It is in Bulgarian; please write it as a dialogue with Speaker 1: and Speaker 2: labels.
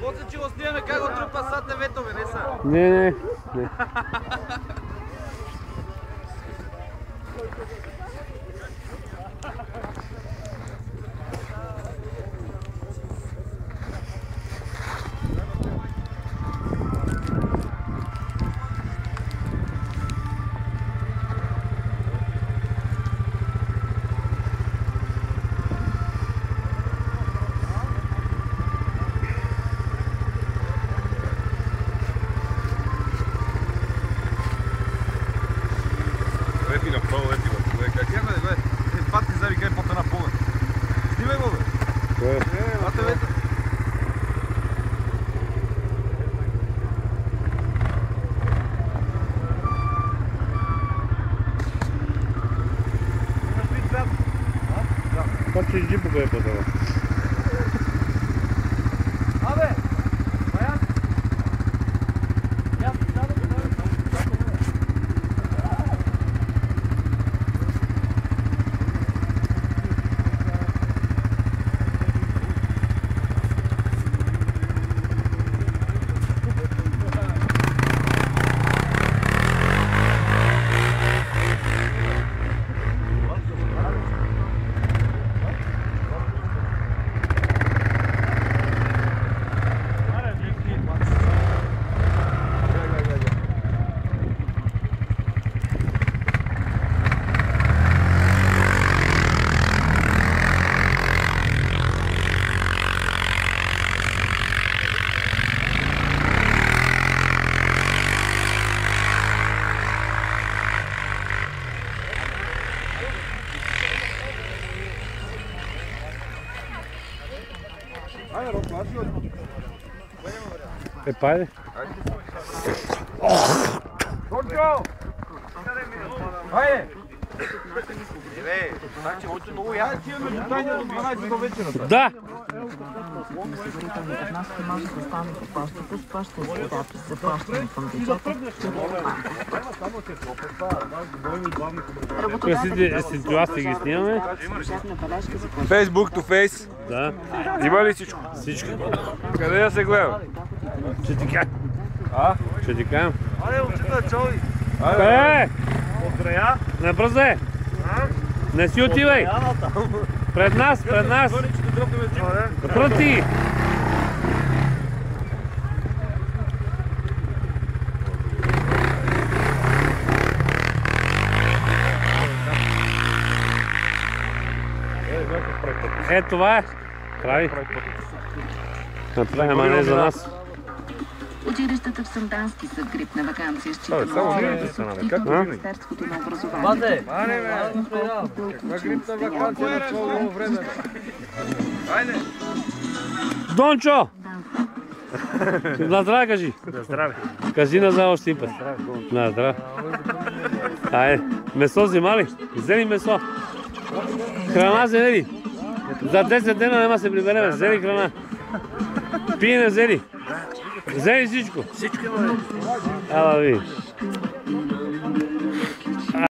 Speaker 1: После че го снимаме как го трупа сад неветове, не са?
Speaker 2: Не. Как че джипа го е подава?
Speaker 1: Абе! Баян! Я сядам да бъдем.
Speaker 2: Пайде.
Speaker 1: Дончо! Хайде! Значи, още много я тия между тайния до 12 до вечерата.
Speaker 2: Да! Ситуации ги снимаме.
Speaker 1: Фейсбук to фейс.
Speaker 2: Да.
Speaker 1: Има ли всичко?
Speaker 2: Всичко.
Speaker 1: Къде да се гледа?
Speaker 2: Ще ти кажа. Ще ти кажа.
Speaker 1: Айде, момчета, чови!
Speaker 2: Е!
Speaker 1: От края?
Speaker 2: Не бързе! Не си отивай! Пред нас, пред нас! Пръти! Е, това е. Прави. Направи, ама не за нас.
Speaker 3: Училищата в Сандански са в грипна ваканция, считано
Speaker 1: само
Speaker 3: от
Speaker 1: ние са на
Speaker 3: активно
Speaker 1: как?
Speaker 3: Министерството на образованието.
Speaker 1: Каква грипна ваканция на това време? Айде!
Speaker 2: Дончо! На здраве кажи.
Speaker 4: Да, здраве.
Speaker 2: Кажи на за още път. На здраве. Айде, месо взема ли? Взели месо. Храна взели ли? За 10 дена нема се прибереме. Взели храна. Пиене взели. Взели всичко.
Speaker 4: Всичко има.
Speaker 2: Ела ви.